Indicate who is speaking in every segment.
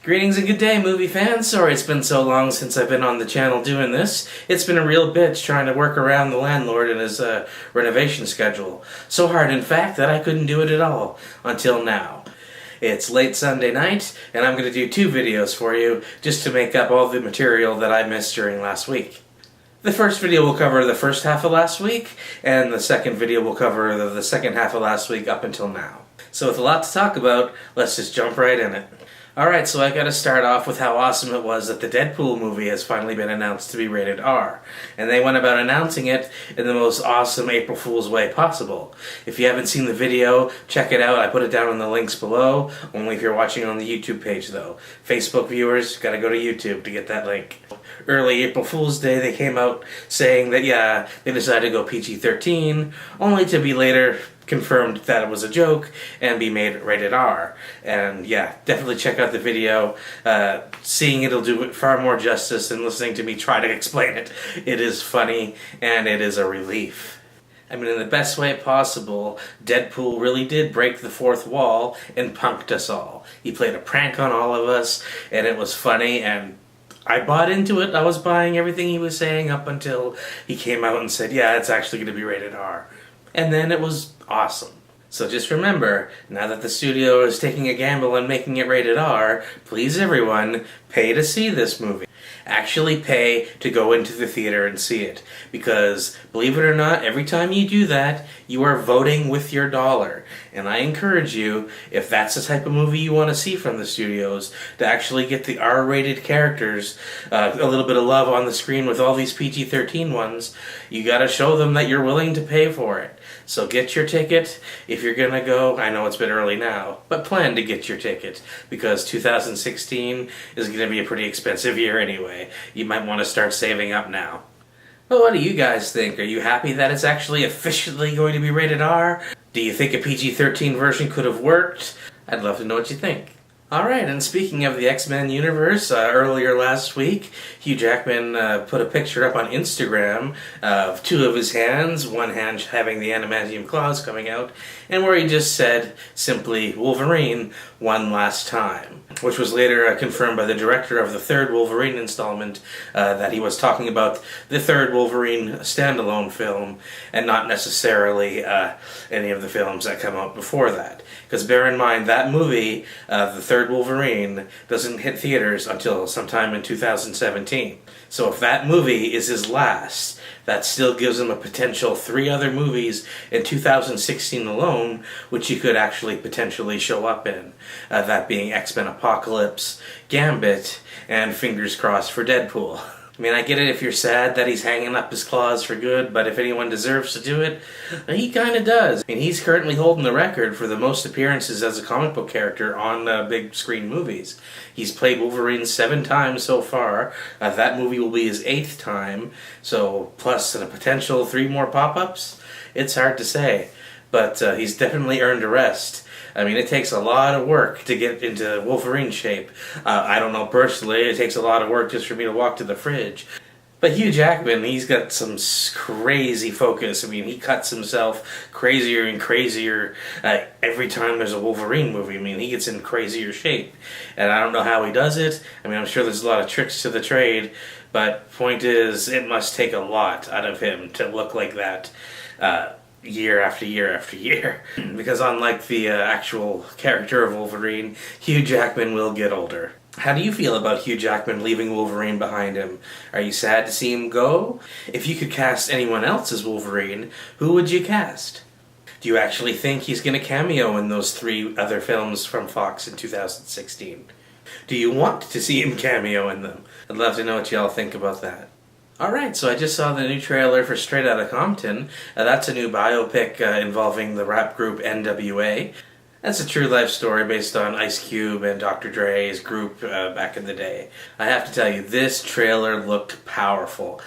Speaker 1: Greetings and good day, movie fans. Sorry it's been so long since I've been on the channel doing this. It's been a real bitch trying to work around the landlord and his renovation schedule. So hard, in fact, that I couldn't do it at all until now. It's late Sunday night, and I'm going to do 2 videos for you just to make up all the material that I missed during last week. The first video will cover the first half of last week, and the second video will cover the second half of last week up until now. So with a lot to talk about, let's just jump right in it. Alright, so I gotta start off with how awesome it was that the Deadpool movie has finally been announced to be rated R. And they went about announcing it in the most awesome April Fool's way possible. If you haven't seen the video, check it out. I put it down in the links below, only if you're watching on the YouTube page though. Facebook viewers, gotta go to YouTube to get that link. Early April Fool's Day, they came out saying that, yeah, they decided to go PG-13, only to be later confirmed that it was a joke and be made rated R. And yeah, definitely check out the video. Seeing it'll do it far more justice than listening to me try to explain it. It is funny and it is a relief. I mean, in the best way possible, Deadpool really did break the fourth wall and punked us all. He played a prank on all of us, and it was funny, and I bought into it. I was buying everything he was saying up until he came out and said, yeah, it's actually going to be rated R. And then it was awesome. So just remember, now that the studio is taking a gamble and making it rated R, please everyone, pay to see this movie. Actually pay to go into the theater and see it. Because, believe it or not, every time you do that, you are voting with your dollar. And I encourage you, if that's the type of movie you want to see from the studios, to actually get the R-rated characters a little bit of love on the screen with all these PG-13 ones. You gotta show them that you're willing to pay for it. So get your ticket if you're gonna go. I know it's a bit early now, but plan to get your ticket, because 2016 is gonna be a pretty expensive year anyway. You might want to start saving up now. Well, what do you guys think? Are you happy that it's actually officially going to be rated R? Do you think a PG-13 version could have worked? I'd love to know what you think. Alright, and speaking of the X-Men universe, earlier last week, Hugh Jackman put a picture up on Instagram of 2 of his hands, one hand having the adamantium claws coming out, and where he just said, simply, Wolverine, one last time. Which was later confirmed by the director of the 3rd Wolverine installment, that he was talking about the 3rd Wolverine standalone film, and not necessarily any of the films that come out before that. Because bear in mind, that movie, the 3rd Wolverine, doesn't hit theaters until sometime in 2017. So if that movie is his last, that still gives him a potential 3 other movies in 2016 alone, which he could actually potentially show up in. That being X-Men Apocalypse, Gambit, and fingers crossed for Deadpool. I mean, I get it if you're sad that he's hanging up his claws for good, but if anyone deserves to do it, he kinda does. I mean, he's currently holding the record for the most appearances as a comic book character on big screen movies. He's played Wolverine 7 times so far. That movie will be his 8th time, so plus a potential 3 more pop-ups? It's hard to say, but he's definitely earned a rest. I mean, it takes a lot of work to get into Wolverine shape. I don't know personally, it takes a lot of work just for me to walk to the fridge. But Hugh Jackman, he's got some crazy focus. I mean, he cuts himself crazier and crazier every time there's a Wolverine movie. I mean, he gets in crazier shape. And I don't know how he does it. I mean, I'm sure there's a lot of tricks to the trade. But point is, it must take a lot out of him to look like that year after year after year. Because unlike the actual character of Wolverine, Hugh Jackman will get older. How do you feel about Hugh Jackman leaving Wolverine behind him? Are you sad to see him go? If you could cast anyone else as Wolverine, who would you cast? Do you actually think he's going to cameo in those 3 other films from Fox in 2016? Do you want to see him cameo in them? I'd love to know what y'all think about that. Alright, so I just saw the new trailer for Straight Outta Compton. That's a new biopic involving the rap group NWA. That's a true life story based on Ice Cube and Dr. Dre's group back in the day. I have to tell you, this trailer looked powerful.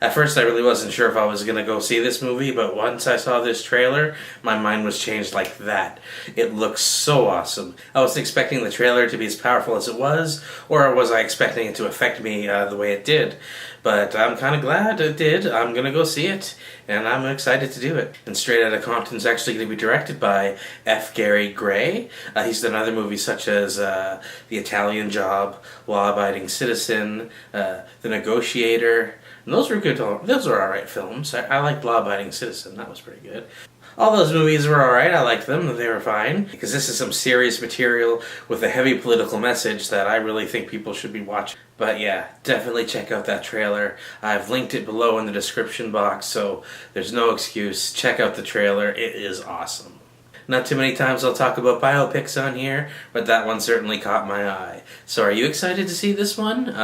Speaker 1: At first, I really wasn't sure if I was going to go see this movie, but once I saw this trailer, my mind was changed like that. It looks so awesome. I wasn't expecting the trailer to be as powerful as it was, or was I expecting it to affect me the way it did? But I'm kind of glad it did. I'm going to go see it, and I'm excited to do it. And Straight Outta Compton's actually going to be directed by F. Gary Gray. He's done other movies such as The Italian Job, Law Abiding Citizen, The Negotiator. And those were good. Those were alright films. I liked Law Abiding Citizen. That was pretty good. All those movies were alright. I liked them. They were fine. Because this is some serious material with a heavy political message that I really think people should be watching. But yeah, definitely check out that trailer. I've linked it below in the description box, so there's no excuse. Check out the trailer. It is awesome. Not too many times I'll talk about biopics on here, but that one certainly caught my eye. So are you excited to see this one?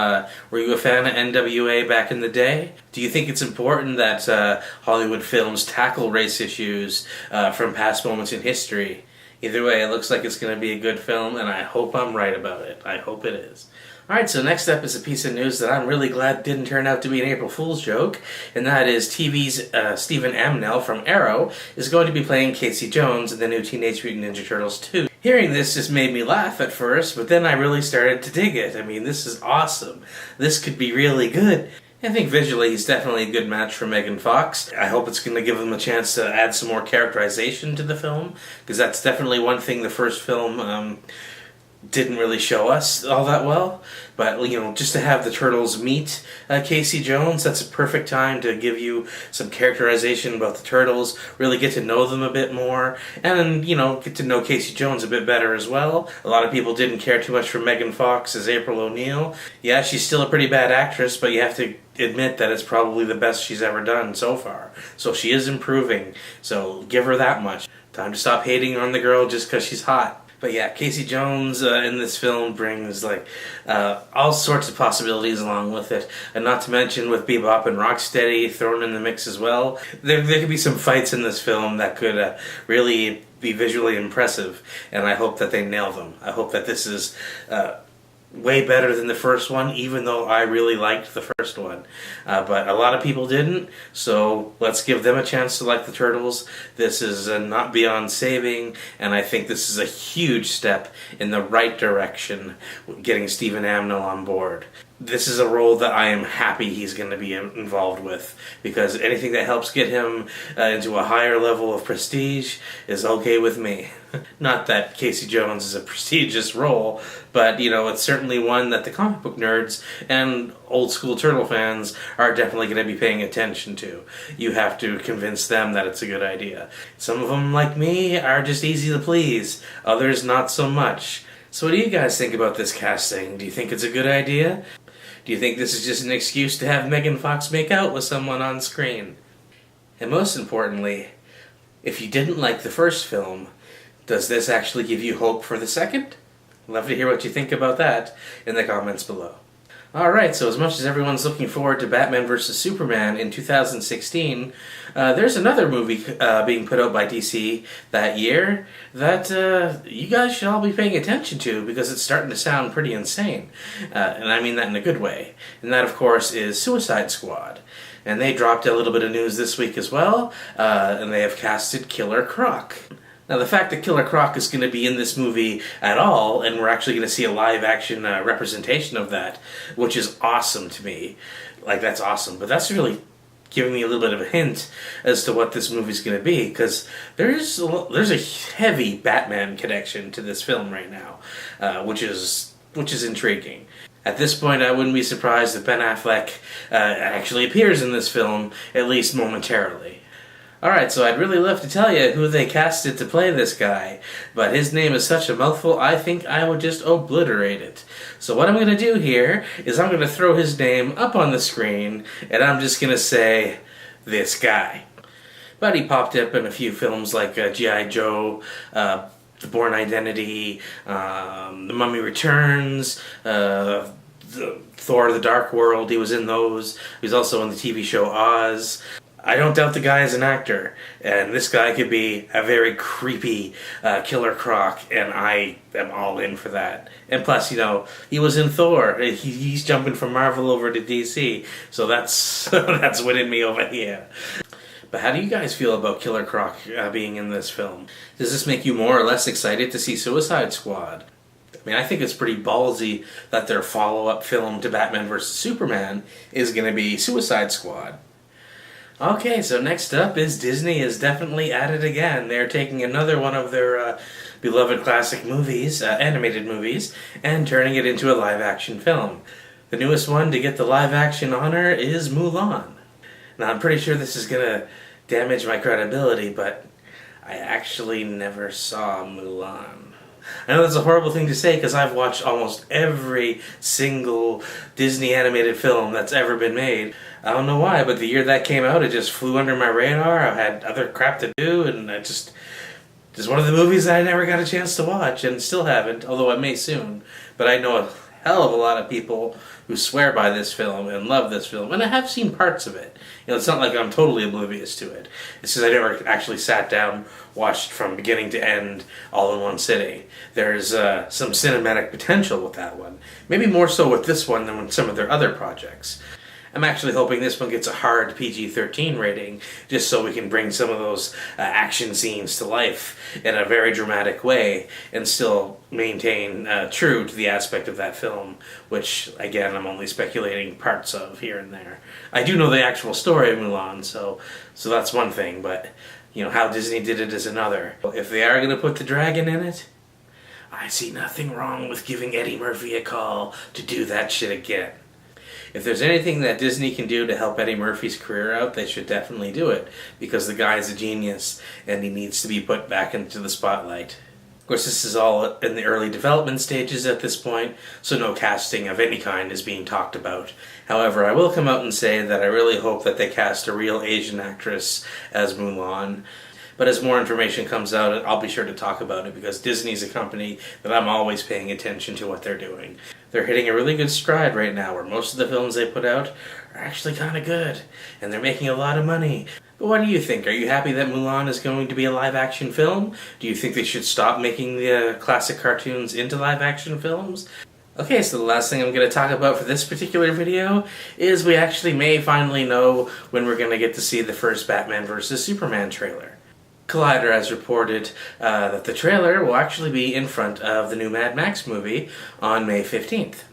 Speaker 1: Were you a fan of NWA back in the day? Do you think it's important that Hollywood films tackle race issues from past moments in history? Either way, it looks like it's going to be a good film, and I hope I'm right about it. I hope it is. Alright, so next up is a piece of news that I'm really glad didn't turn out to be an April Fool's joke, and that is TV's Stephen Amell from Arrow is going to be playing Casey Jones in the new Teenage Mutant Ninja Turtles 2. Hearing this just made me laugh at first, but then I really started to dig it. I mean, this is awesome. This could be really good. I think visually he's definitely a good match for Megan Fox. I hope it's going to give him a chance to add some more characterization to the film, because that's definitely one thing the first film didn't really show us all that well. But, you know, just to have the Turtles meet Casey Jones, that's a perfect time to give you some characterization about the Turtles, really get to know them a bit more, and, you know, get to know Casey Jones a bit better as well. A lot of people didn't care too much for Megan Fox as April O'Neil. Yeah, she's still a pretty bad actress, but you have to admit that it's probably the best she's ever done so far. So she is improving, so give her that much. Time to stop hating on the girl just because she's hot. But yeah, Casey Jones in this film brings like all sorts of possibilities along with it, and not to mention with Bebop and Rocksteady thrown in the mix as well. There could be some fights in this film that could really be visually impressive, and I hope that they nail them. I hope that this is way better than the first one, even though I really liked the first one. But a lot of people didn't, so let's give them a chance to like the Turtles. This is not beyond saving, and I think this is a huge step in the right direction, getting Stephen Amell on board. This is a role that I am happy he's going to be involved with, because anything that helps get him into a higher level of prestige is okay with me. Not that Casey Jones is a prestigious role, but, you know, it's certainly one that the comic book nerds and old school Turtle fans are definitely going to be paying attention to. You have to convince them that it's a good idea. Some of them, like me, are just easy to please. Others, not so much. So what do you guys think about this casting? Do you think it's a good idea? Do you think this is just an excuse to have Megan Fox make out with someone on screen? And most importantly, if you didn't like the first film, does this actually give you hope for the second? Love to hear what you think about that in the comments below. Alright, so as much as everyone's looking forward to Batman vs. Superman in 2016, there's another movie being put out by DC that year that you guys should all be paying attention to, because it's starting to sound pretty insane. And I mean that in a good way. And that, of course, is Suicide Squad. And they dropped a little bit of news this week as well, and they have casted Killer Croc. Now, the fact that Killer Croc is going to be in this movie at all, and we're actually going to see a live-action representation of that, which is awesome to me. Like, that's awesome. But that's really giving me a little bit of a hint as to what this movie's going to be, because there's a heavy Batman connection to this film right now, which is intriguing. At this point, I wouldn't be surprised if Ben Affleck actually appears in this film, at least momentarily. Alright, so I'd really love to tell you who they casted to play this guy, but his name is such a mouthful, I think I would just obliterate it. So what I'm going to do here is I'm going to throw his name up on the screen, and I'm just going to say, this guy. But he popped up in a few films like G.I. Joe, The Bourne Identity, The Mummy Returns, Thor: The Dark World. He was in those. He was also on the TV show Oz. I don't doubt the guy is an actor, and this guy could be a very creepy Killer Croc, and I am all in for that. And plus, he was in Thor. He's jumping from Marvel over to DC, so that's that's winning me over here. But how do you guys feel about Killer Croc being in this film? Does this make you more or less excited to see Suicide Squad? I mean, I think it's pretty ballsy that their follow-up film to Batman vs. Superman is going to be Suicide Squad. Okay, so next up is Disney is definitely at it again. They're taking another one of their beloved classic movies, animated movies, and turning it into a live-action film. The newest one to get the live-action honor is Mulan. Now, I'm pretty sure this is going to damage my credibility, but I actually never saw Mulan. I know that's a horrible thing to say because I've watched almost every single Disney animated film that's ever been made. I don't know why, but the year that came out, it just flew under my radar. I had other crap to do, and I just one of the movies that I never got a chance to watch, and still haven't, although I may soon. But I know a hell of a lot of people who swear by this film and love this film, and I have seen parts of it. It's not like I'm totally oblivious to it. It's just I never actually sat down, watched from beginning to end, all in one sitting. There's some cinematic potential with that one. Maybe more so with this one than with some of their other projects. I'm actually hoping this one gets a hard PG-13 rating, just so we can bring some of those action scenes to life in a very dramatic way, and still maintain true to the aspect of that film, which, again, I'm only speculating parts of here and there. I do know the actual story of Mulan, so that's one thing, but how Disney did it is another. If they are going to put the dragon in it, I see nothing wrong with giving Eddie Murphy a call to do that shit again. If there's anything that Disney can do to help Eddie Murphy's career out, they should definitely do it, because the guy is a genius and he needs to be put back into the spotlight. Of course, this is all in the early development stages at this point, so no casting of any kind is being talked about. However, I will come out and say that I really hope that they cast a real Asian actress as Mulan. But as more information comes out, I'll be sure to talk about it, because Disney's a company that I'm always paying attention to what they're doing. They're hitting a really good stride right now, where most of the films they put out are actually kind of good, and they're making a lot of money. But what do you think? Are you happy that Mulan is going to be a live-action film? Do you think they should stop making the classic cartoons into live-action films? Okay, so the last thing I'm going to talk about for this particular video is we actually may finally know when we're going to get to see the first Batman vs. Superman trailer. Collider has reported that the trailer will actually be in front of the new Mad Max movie on May 15th.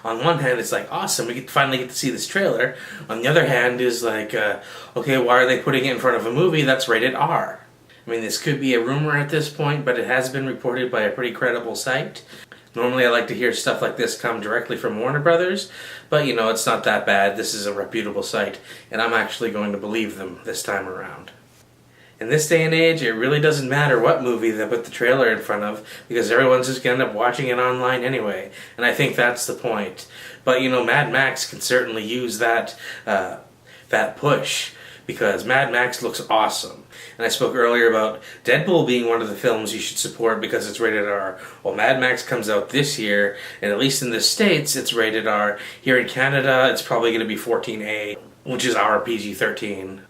Speaker 1: On one hand, it's like, awesome, we finally get to see this trailer. On the other hand, is like, okay, why are they putting it in front of a movie that's rated R? I mean, this could be a rumor at this point, but it has been reported by a pretty credible site. Normally I like to hear stuff like this come directly from Warner Brothers, but it's not that bad. This is a reputable site, and I'm actually going to believe them this time around. In this day and age, it really doesn't matter what movie they put the trailer in front of, because everyone's just going to end up watching it online anyway, and I think that's the point. But, Mad Max can certainly use that push, because Mad Max looks awesome. And I spoke earlier about Deadpool being one of the films you should support because it's rated R. Well, Mad Max comes out this year, and at least in the States, it's rated R. Here in Canada, it's probably going to be 14A, which is our PG-13.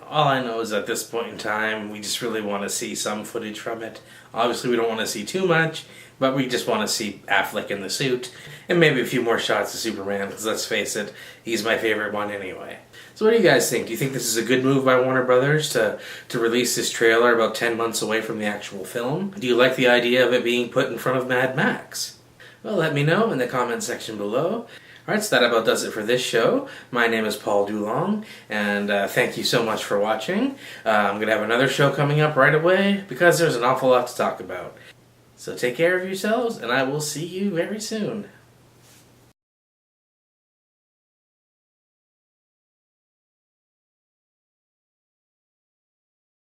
Speaker 1: All I know is at this point in time, we just really want to see some footage from it. Obviously, we don't want to see too much, but we just want to see Affleck in the suit, and maybe a few more shots of Superman, because let's face it, he's my favorite one anyway. So what do you guys think? Do you think this is a good move by Warner Brothers to release this trailer about 10 months away from the actual film? Do you like the idea of it being put in front of Mad Max? Well, let me know in the comment section below. Alright, so that about does it for this show. My name is Paul Dulong, and thank you so much for watching. I'm going to have another show coming up right away, because there's an awful lot to talk about. So take care of yourselves, and I will see you very soon.